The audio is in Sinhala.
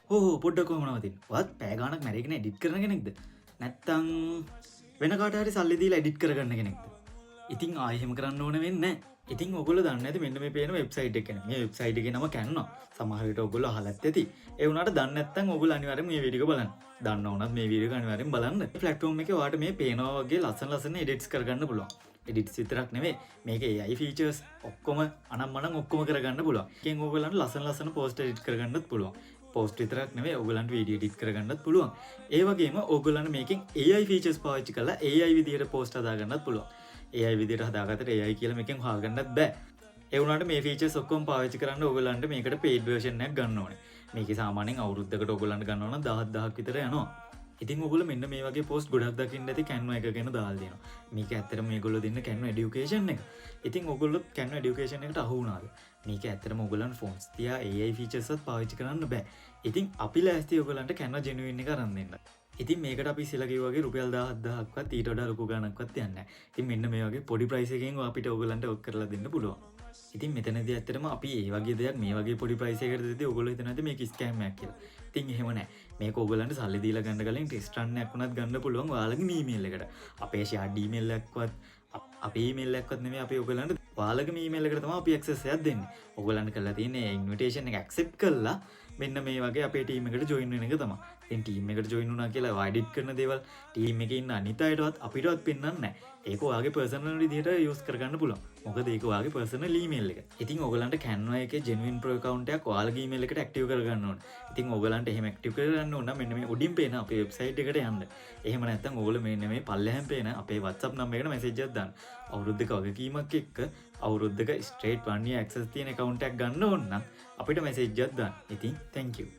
ඕ පොඩ්ඩක් කොහොම නවතින්නේ? ඔයත් පැය ගාණක් මැරෙගෙන එඩිට් කරන කෙනෙක්ද? නැත්තම් වෙන කාට හරි සල්ලි දීලා එඩිට් කරගන්න කෙනෙක්ද? ඉතින් ආයෙ එහෙම කරන්න ඕන වෙන්නේ නැහැ. ඉතින් ඔයගොල්ලෝ දන්නේ නැති මෙන්න මේ පේන වෙබ්සයිට් එක ගැන. මේ වෙබ්සයිට් එකේ නම කැන්නෝ. සමහර විට ඔයගොල්ලෝ අහලත් ඇති. ඒ වුණාට දන්නේ නැත්නම් ඔයගොල්ලෝ අනිවාර්යෙන් මේ වීඩියෝ එක බලන්න. දන්න වුණත් මේ වීඩියෝ එක අනිවාර්යෙන් බලන්න. ප්ලැට්ෆෝම් එකේ ඔයාලට මේ පේනවා වගේ ලස්සන එඩිට්ස් කරගන්න පුළුවන්. එඩිට්ස් විතරක් නෙවෙයි මේක AI ෆීචර්ස් ඔක්කොම අනම්මනම් ඔක්කොම කරගන්න පුළුවන්. එකෙන් ඔයගොල්ලන්ට ලස්සන පෝස්ට් එඩිට් කරගන්නත් පුළුවන්. පෝස්ට් විතරක් නෙවෙයි ඔයගොල්ලන්ට වීඩියෝ එඩිට් කරගන්නත් පුළුවන්. ඒ වගේම ඔයගොල්ලන්ට මේකෙන් AI ෆීචර්ස් පාවිච්චි කරලා AI විදියට පෝස්ට් හදාගන්නත් පුළුවන්. AI විදියට හදාගත්තට AI කියලා මේකෙන් හොයාගන්නත් බෑ. ඒ වුණාට මේ ෆීචර්ස් ඔක්කොම පාවිච්චි කරන්න ඔයගොල්ලන්ට මේකට paid version එකක් ගන්න ඕනේ. මේකේ සාමාන්‍යයෙන් අවුරුද්දකට ඔයගොල්ලන්ට ගන්නවා නම් 10000ක් විතර යනවා. ඉතින් ඔයගොල්ලෝ මෙන්න මේ වගේ පෝස්ට් ගොඩක් දකින්න ඇති Canva එක ගැන දාලා දෙනවා. මේක ඇත්තටම මේගොල්ලෝ දෙන්න Canva education එක. ඉතින් ඔයගොල්ලෝ Canva education එකට අහු වුණාද? මේක ඇත්තටම ඔයගොල්ලන්ට phones තියා AI features එකත් පාවිච්චි කරන්න බෑ. ඉතින් අපි ලෑස්ති ඔයගොල්ලන්ට Canva genuine එක අරන් දෙන්න. ඉතින් මේකට අපි ඉස්සෙල්ලා කිව්වා වගේ රුපියල් 17000ක්වත් ඊට වඩා ලොකු ගණනක්වත් යන්නේ නැහැ. ඉතින් මෙන්න මේ වගේ පොඩි price එකකින් අපිට ඔයගොල්ලන්ට ඔක් කරලා දෙන්න පුළුවන්. ඉතින් මෙතනදී ඇත්තටම අපි මේ වගේ දෙයක් මේ වගේ පොඩි price එකකට දෙද්දී ඔයගොල්ලෝ හිතනවාද මේක scam එකක් කියලා. ඉතින් එහෙම නැහැ. මේක ඔයගොල්ලන්ට සල්ලි දීලා ගන්න කලින් ටෙස්ට් රන් එකක් වුණත් ගන්න පුළුවන් ඔයාලගේ email එකට. අපේ shared email එකක්වත් අපේ email එකක්වත් නෙමෙයි අපි ඔයගොල්ලන්ට ඔයාලගේ email එකට තමයි අපි access එකක් දෙන්නේ. ඔයගොල්ලන්ට කරලා තියෙන්නේ invitation එක accept කරලා මෙන්න මේ වගේ අපේ ටීම් එකට join වෙන එක තමයි. ඉතින් ටීම් එකට join වුණා කියලා ඔයා edit කරන දේවල් ටීම් එකේ ඉන්න අනිත් අයටවත් අපිටවත් පෙන්වන්නේ නැහැ. ඒක ඔයාගේ personal විදිහට use කරගන්න පුළුවන්. මොකද ඒක ඔයාගේ personal email එක. ඉතින් ඔයගලන්ට Canva එකේ genuine pro account එකක් ඔයාලගේ email එකට active කරගන්න ඕනේ. ඉතින් ඔයගලන්ට එහෙම active කරගන්න ඕන නම් මෙන්න මේ උඩින් පේන අපේ website එකට යන්න. එහෙම නැත්නම් ඔයගොල්ලෝ මෙන්න මේ පල්ලෙහෙන් පේන අපේ WhatsApp number එකට message එකක් දාන්න. අවුරුද්දක වගකීමක් එක්ක අවුරුද්දක straight 1 year access තියෙන account එකක් ගන්න ඕන නම් අපිට message එකක් දාන්න. ඉතින් thank you.